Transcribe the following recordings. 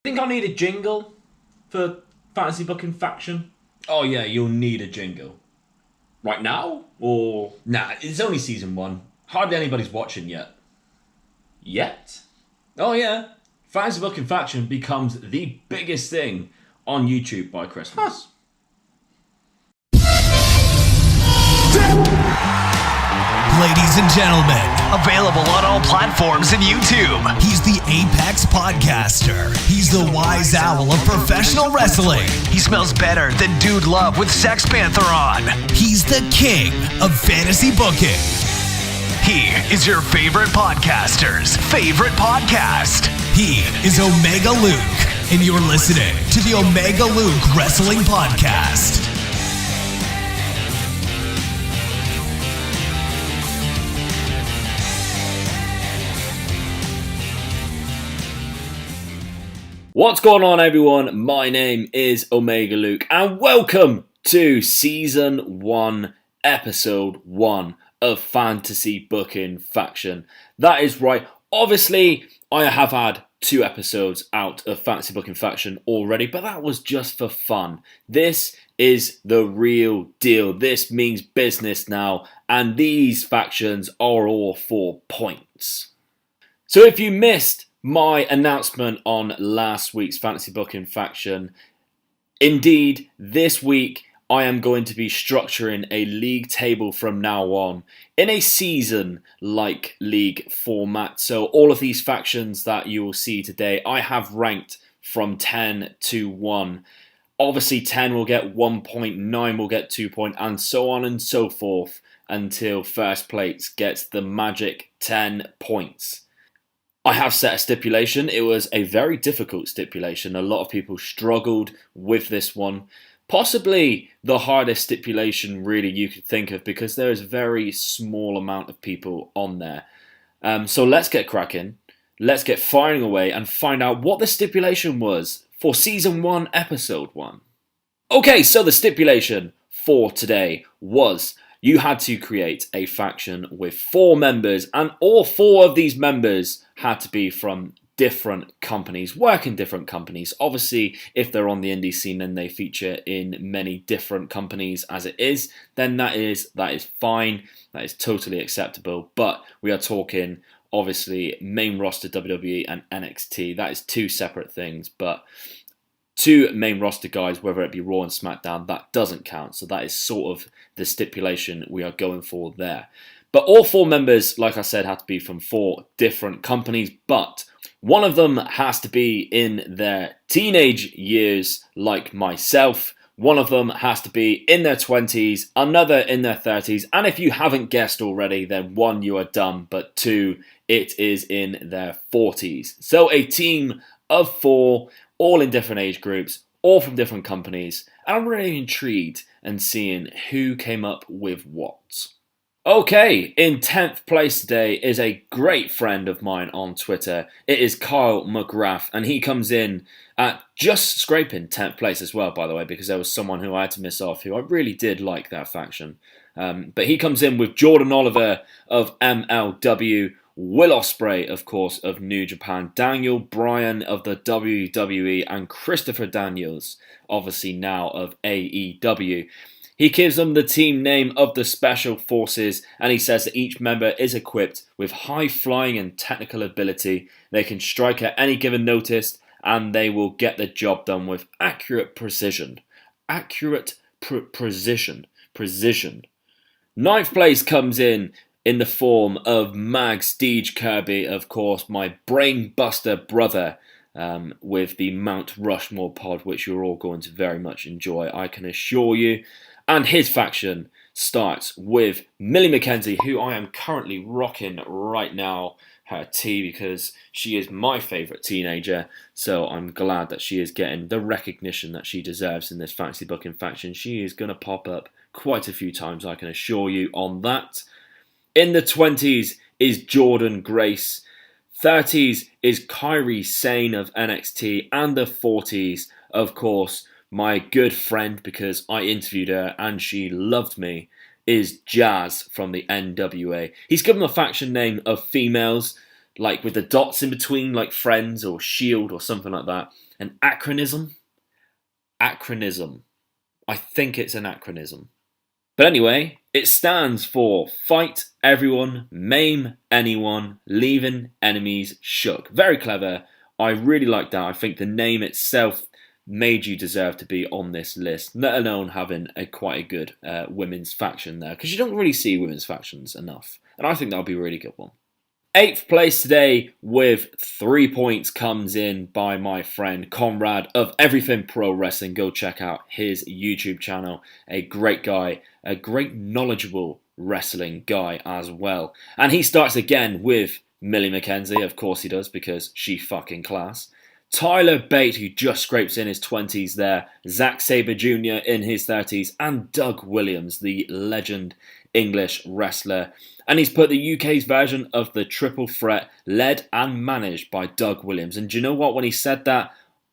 Think I need a jingle for Fantasy Booking Faction? Oh yeah, you'll need a jingle. Right now? Or Nah, it's only season 1. Hardly anybody's watching yet. yet? Oh yeah, Fantasy Booking Faction becomes the biggest thing on YouTube by Christmas. Ladies and gentlemen, available on all platforms and YouTube. He's the Apex Podcaster. He's the wise owl of professional wrestling. He smells better than Dude Love with Sex Panther on. He's the king of fantasy booking. He is your favorite podcaster's favorite podcast. He is Omega Luke, and you're listening to the Omega Luke Wrestling Podcast. What's going on, everyone? My name is Omega Luke, and welcome to Season 1, Episode 1 of Fantasy Booking Faction. That is right. Obviously, I have had 2 episodes out of Fantasy Booking Faction already, but that was just for fun. This is the real deal. This means business now, and these factions are all for points. So if you missed my announcement on last week's Fantasy Booking Faction, indeed, this week I am going to be structuring a league table from now on in a season-like league format. So all of these factions that you will see today, I have ranked from 10 to 1. Obviously 10 will get 1 point, 9 will get 2 point, and so on and so forth until first place gets the magic 10 points. I have set a stipulation. It was a very difficult stipulation. A lot of people struggled with this one. Possibly the hardest stipulation really you could think of, because there is a very small amount of people on there. So let's get cracking. Let's get firing away and find out what the stipulation was for Season 1, Episode 1. Okay, so the stipulation for today was you had to create a faction with 4 members, and all 4 of these members had to be from different companies, work in different companies. Obviously, if they're on the indie scene and they feature in many different companies as it is, then that is fine. That is totally acceptable. But we are talking, obviously, main roster WWE and NXT. That is 2 separate things, but 2 main roster guys, whether it be Raw and SmackDown, that doesn't count. So that is sort of the stipulation we are going for there. But all 4 members, like I said, have to be from 4 different companies, but one of them has to be in their teenage years, like myself. One of them has to be in their 20s, another in their 30s, and if you haven't guessed already, then 1, you are dumb, but 2, it is in their 40s. So a team of 4, all in different age groups, all from different companies, and I'm really intrigued and seeing who came up with what. Okay, in 10th place today is a great friend of mine on Twitter. It is Kyle McGrath, and he comes in at just scraping 10th place as well, by the way, because there was someone who I had to miss off who I really did like that faction. But he comes in with Jordan Oliver of MLW, Will Ospreay, of course, of New Japan, Daniel Bryan of the WWE, and Christopher Daniels, obviously now of AEW. He gives them the team name of the Special Forces, and he says that each member is equipped with high flying and technical ability. They can strike at any given notice, and they will get the job done with accurate precision. Precision. 9th place comes in the form of Mags Deej Kirby, of course, my brain-buster brother, with the Mount Rushmore pod, which you're all going to very much enjoy, I can assure you. And his faction starts with Millie McKenzie, who I am currently rocking right now, her tee, because she is my favourite teenager. So I'm glad that she is getting the recognition that she deserves in this Fantasy Booking Faction. She is going to pop up quite a few times, I can assure you on that. In the 20s is Jordan Grace. 30s is Kairi Sane of NXT. And the 40s, of course, my good friend, because I interviewed her and she loved me, is Jazz from the NWA. He's given a faction name of females. like with the dots in between, like friends or shield or something like that. An acronym? Acronym. I think it's an acronym. But anyway, it stands for Fight Everyone, Mame Anyone, Leaving Enemies Shook. Very clever. I really like that. I think the name itself made you deserve to be on this list, let alone having quite a good women's faction there, because you don't really see women's factions enough. And I think that'll be a really good one. 8th place today with 3 points comes in by my friend Comrade of Everything Pro Wrestling. Go check out his YouTube channel. A great guy, a great knowledgeable wrestling guy as well. And he starts again with Millie McKenzie. Of course he does, because she fucking class. Tyler Bate, who just scrapes in his 20s there. Zack Sabre Jr. in his 30s. And Doug Williams, the legend English wrestler. And he's put the UK's version of the Triple Threat, led and managed by Doug Williams. And do you know what? When he said that,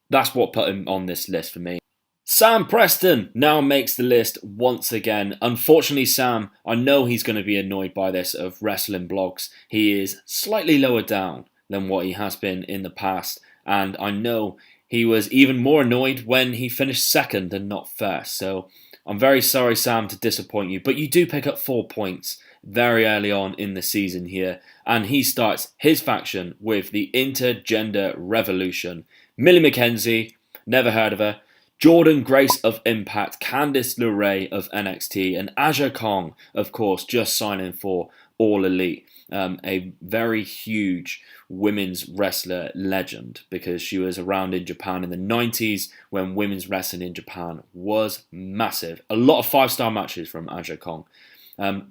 that's what put him on this list for me. Sam Preston now makes the list once again. Unfortunately, Sam, I know he's going to be annoyed by this of wrestling blogs. He is slightly lower down than what he has been in the past. And I know he was even more annoyed when he finished second and not first. So I'm very sorry, Sam, to disappoint you. But you do pick up 4 points very early on in the season here. And he starts his faction with the Intergender Revolution. Millie McKenzie, never heard of her. Jordan Grace of Impact. Candice LeRae of NXT. And Aja Kong, of course, just signing for All Elite. A very huge women's wrestler legend, because she was around in Japan in the 90s when women's wrestling in Japan was massive. A lot of 5-star matches from Aja Kong.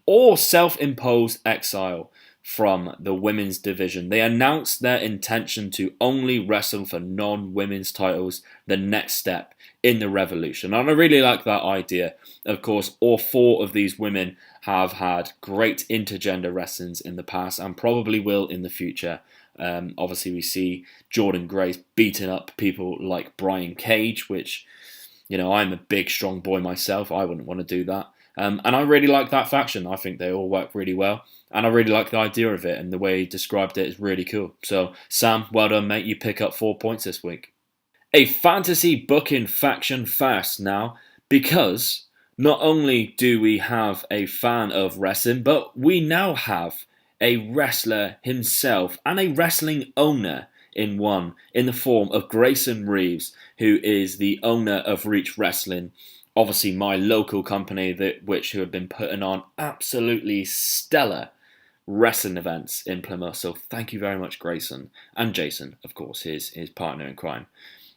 Or self-imposed exile from the women's division. They announced their intention to only wrestle for non-women's titles, the next step in the revolution. And I really like that idea. Of course, all 4 of these women have had great intergender wrestlings in the past and probably will in the future. Obviously, we see Jordan Grace beating up people like Brian Cage, which, you know, I'm a big, strong boy myself. I wouldn't want to do that. And I really like that faction. I think they all work really well. And I really like the idea of it. And the way he described it is really cool. So, Sam, well done, mate. You pick up 4 points this week. A fantasy booking faction first now, because not only do we have a fan of wrestling, but we now have a wrestler himself and a wrestling owner in one, in the form of Greyson Reeves, who is the owner of Reach Wrestling. Obviously, my local company, who have been putting on absolutely stellar wrestling events in Plymouth. So thank you very much, Greyson. And Jason, of course, his partner in crime.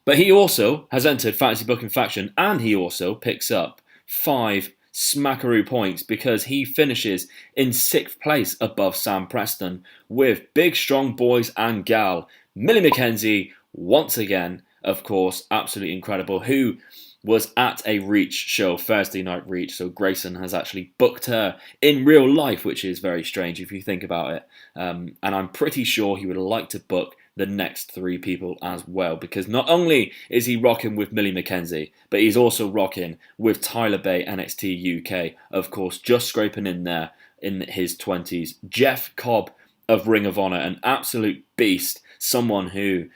But he also has entered Fantasy Booking Faction, and he also picks up 5 smackaroo points, because he finishes in 6th place above Sam Preston with big strong boys and gal Millie McKenzie, once again, of course, absolutely incredible, who was at a Reach show, Thursday Night Reach. So Greyson has actually booked her in real life, which is very strange if you think about it. And I'm pretty sure he would like to book the next 3 people as well, because not only is he rocking with Millie McKenzie, but he's also rocking with Tyler Bate, NXT UK, of course, just scraping in there in his 20s. Jeff Cobb of Ring of Honor, an absolute beast, someone who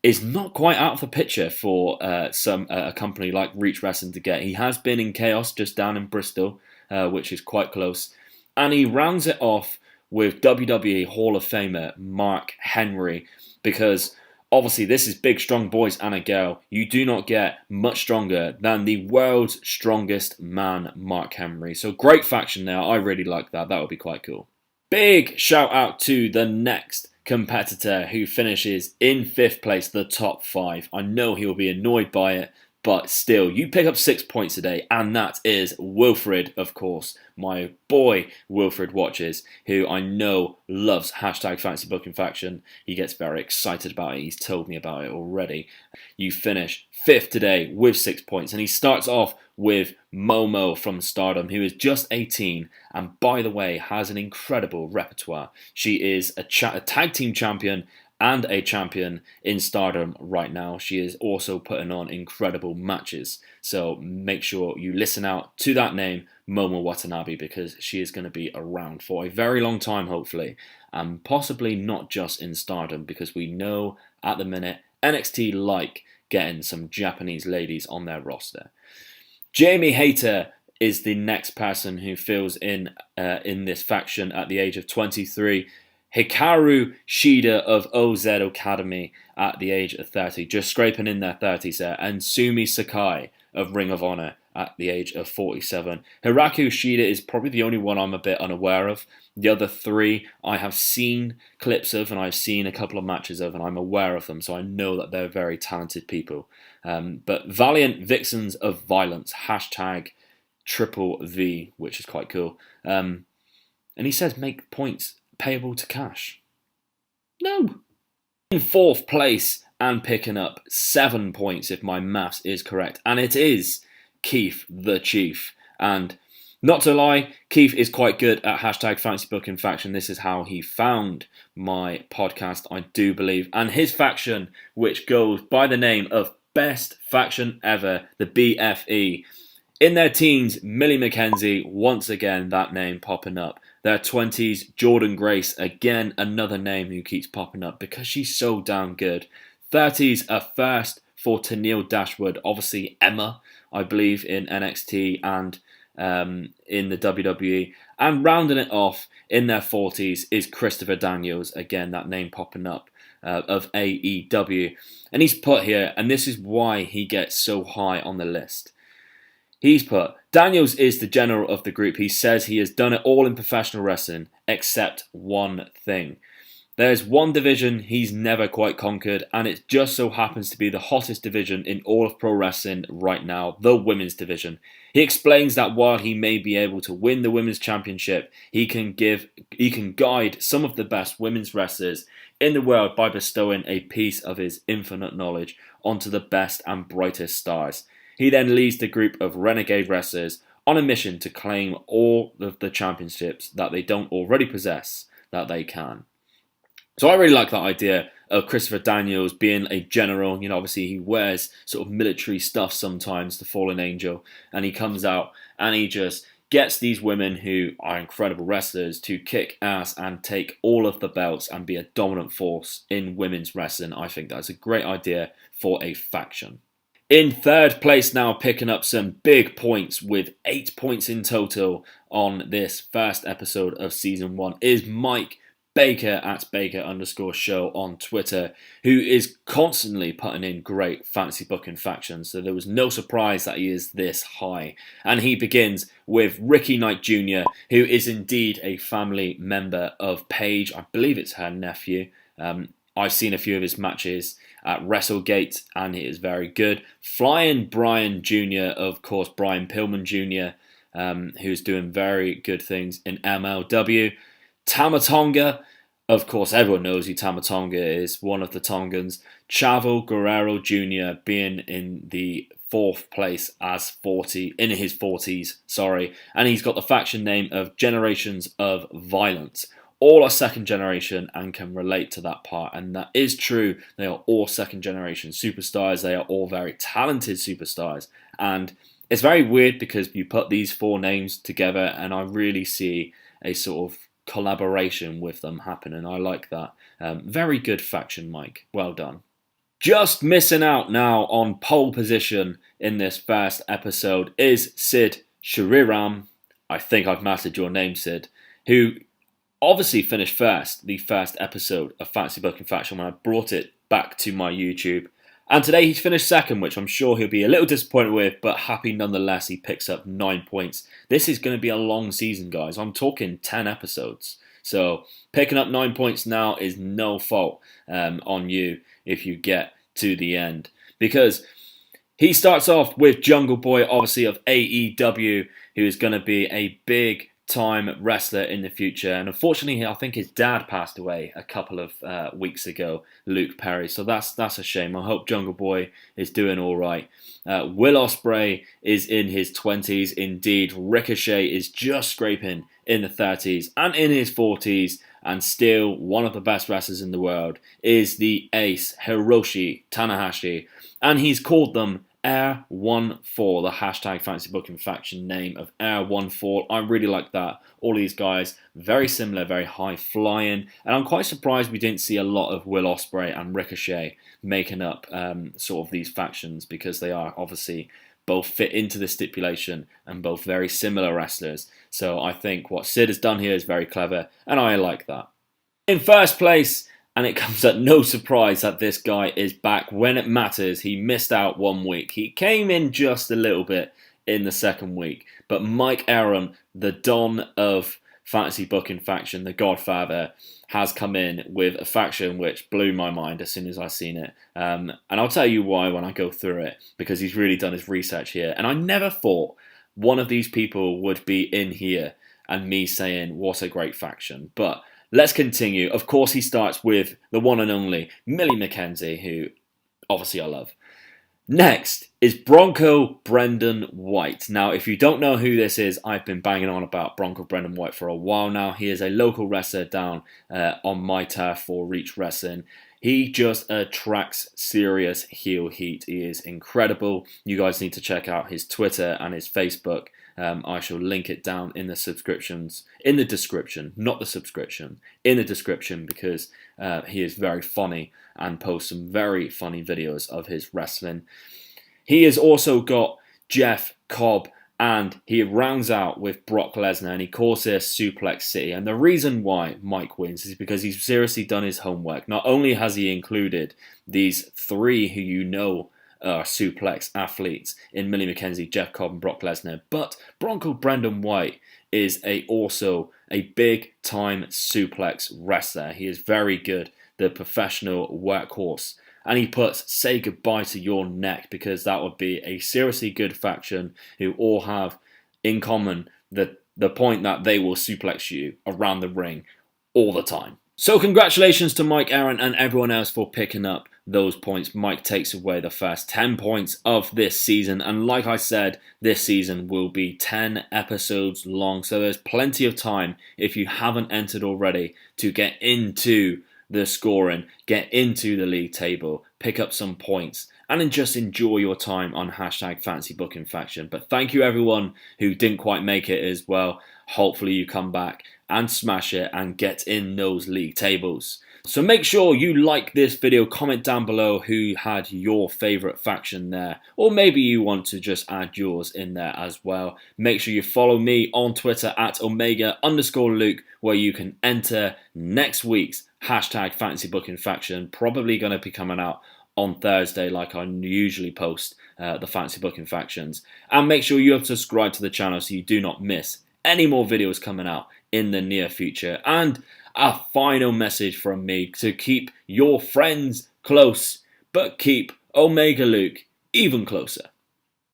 is not quite out of the picture for a company like Reach Wrestling to get. He has been in Chaos just down in Bristol, which is quite close, and he rounds it off with WWE Hall of Famer Mark Henry, because obviously this is big, strong boys and a girl. You do not get much stronger than the world's strongest man, Mark Henry. So great faction there. I really like that. That would be quite cool. Big shout out to the next competitor who finishes in 5th place, the top 5. I know he will be annoyed by it, but still, you pick up 6 points today, and that is Wilfred, of course. My boy Wilfred watches, who I know loves hashtag Fantasy Booking Faction. He gets very excited about it. He's told me about it already. You finish 5th today with 6 points, and he starts off with Momo from Stardom, who is just 18, and by the way, has an incredible repertoire. She is a tag team champion and a champion in Stardom right now. She is also putting on incredible matches. So make sure you listen out to that name, Momo Watanabe, because she is going to be around for a very long time, hopefully. And possibly not just in Stardom, because we know at the minute NXT like getting some Japanese ladies on their roster. Jamie Hayter is the next person who fills in this faction at the age of 23. Hikaru Shida of OZ Academy at the age of 30, just scraping in their 30s there. And Sumi Sakai of Ring of Honor at the age of 47. Hiraku Shida is probably the only one I'm a bit unaware of. The other three I have seen clips of and I've seen a couple of matches of and I'm aware of them, so I know that they're very talented people. But Valiant Vixens of Violence, #Triple V, which is quite cool. And he says make points payable to cash. No. In 4th place and picking up 7 points if my maths is correct. And it is Keef the Chief. And not to lie, Keef is quite good at #FantasyBookingFaction. This is how he found my podcast, I do believe. And his faction, which goes by the name of Best Faction Ever, the BFE. In their teens, Millie McKenzie, once again that name popping up. Their 20s, Jordan Grace, again another name who keeps popping up because she's so damn good. 30s, a first for Tennille Dashwood, obviously Emma, I believe, in NXT and in the WWE. And rounding it off in their 40s is Christopher Daniels, again that name popping up, of AEW. And he's put here, and this is why he gets so high on the list. He's put, Daniels is the general of the group. He says he has done it all in professional wrestling, except one thing. There's one division he's never quite conquered, and it just so happens to be the hottest division in all of pro wrestling right now, the women's division. He explains that while he may be able to win the women's championship, he can guide some of the best women's wrestlers in the world by bestowing a piece of his infinite knowledge onto the best and brightest stars. He then leads the group of renegade wrestlers on a mission to claim all of the championships that they don't already possess, that they can. So I really like that idea of Christopher Daniels being a general. You know, obviously he wears sort of military stuff sometimes, the Fallen Angel, and he comes out and he just gets these women who are incredible wrestlers to kick ass and take all of the belts and be a dominant force in women's wrestling. I think that's a great idea for a faction. In 3rd place now, picking up some big points with 8 points in total on this first episode of Season 1 is Mike Baker at Baker_show on Twitter, who is constantly putting in great fantasy booking factions. So there was no surprise that he is this high. And he begins with Ricky Knight Jr., who is indeed a family member of Paige. I believe it's her nephew. I've seen a few of his matches at WrestleGate, and he is very good. Flying Brian Jr., of course, Brian Pillman Jr., who's doing very good things in MLW. Tama Tonga, of course, everyone knows who Tama Tonga is, one of the Tongans. Chavo Guerrero Jr. being in the 4th place as in his 40s, and he's got the faction name of Generations of Violence. All are 2nd generation and can relate to that part, and that is true. They are all 2nd generation superstars. They are all very talented superstars, and it's very weird because you put these 4 names together and I really see a sort of collaboration with them happen, and I like that. Very good faction, Mike. Well done. Just missing out now on pole position in this first episode is Sid Shahram. I think I've mastered your name, Sid, who obviously finished first, the first episode of Fantasy Booking Faction when I brought it back to my YouTube. And today he's finished 2nd, which I'm sure he'll be a little disappointed with, but happy nonetheless. He picks up 9 points. This is going to be a long season, guys. I'm talking 10 episodes. So picking up 9 points now is no fault on you if you get to the end. Because he starts off with Jungle Boy, obviously of AEW, who is going to be a big time wrestler in the future, and unfortunately I think his dad passed away a couple of weeks ago, Luke Perry, so that's a shame. I hope Jungle Boy is doing alright. Will Ospreay is in his 20s indeed. Ricochet is just scraping in the 30s and in his 40s, and still one of the best wrestlers in the world, is the ace Hiroshi Tanahashi, and he's called them Air14, the hashtag Fantasy Booking Faction name of Air14. I really like that. All these guys, very similar, very high flying, and I'm quite surprised we didn't see a lot of Will Ospreay and Ricochet making up sort of these factions, because they are obviously both fit into the stipulation and both very similar wrestlers. So I think what Sid has done here is very clever, and I like that. In first place, and it comes at no surprise that this guy is back when it matters. He missed out 1 week. He came in just a little bit in the second week. But Mike Aaron, the Don of Fantasy Booking Faction, the Godfather, has come in with a faction which blew my mind as soon as I seen it. And I'll tell you why when I go through it, because he's really done his research here. And I never thought one of these people would be in here and me saying, what a great faction. But let's continue. Of course, he starts with the one and only Millie McKenzie, who obviously I love. Next is Bronco Brendan White. Now, if you don't know who this is, I've been banging on about Bronco Brendan White for a while now. He is a local wrestler down on my turf for Reach Wrestling. He just attracts serious heel heat. He is incredible. You guys need to check out his Twitter and his Facebook. I shall link it down in the subscriptions, in the description, not the subscription, in the description, because he is very funny and posts some very funny videos of his wrestling. He has also got Jeff Cobb, and he rounds out with Brock Lesnar, and he calls this Suplex City. And the reason why Mike wins is because he's seriously done his homework. Not only has he included these three who you know are suplex athletes in Millie McKenzie, Jeff Cobb, and Brock Lesnar, but Bronco Brendan White is also a big time suplex wrestler. He is very good, the professional workhorse, and he puts say goodbye to your neck, because that would be a seriously good faction who all have in common the point that they will suplex you around the ring all the time. So congratulations to Mike Aaron and everyone else for picking up those points. Mike takes away the first 10 points of this season, and like I said, this season will be 10 episodes long, so there's plenty of time, if you haven't entered already, to get into the scoring, get into the league table, pick up some points, and then just enjoy your time on hashtag Fantasy Booking Faction. But thank you everyone who didn't quite make it as well. Hopefully you come back and smash it and get in those league tables. So make sure you like this video, comment down below who had your favourite faction there, or maybe you want to just add yours in there as well. Make sure you follow me on Twitter at Omega_Luke, where you can enter next week's hashtag Fantasy Booking Faction. Probably going to be coming out on Thursday like I usually post the Fantasy Booking Factions. And make sure you have subscribed to the channel so you do not miss any more videos coming out in the near future. And a final message from me to keep your friends close, but keep Omega Luke even closer.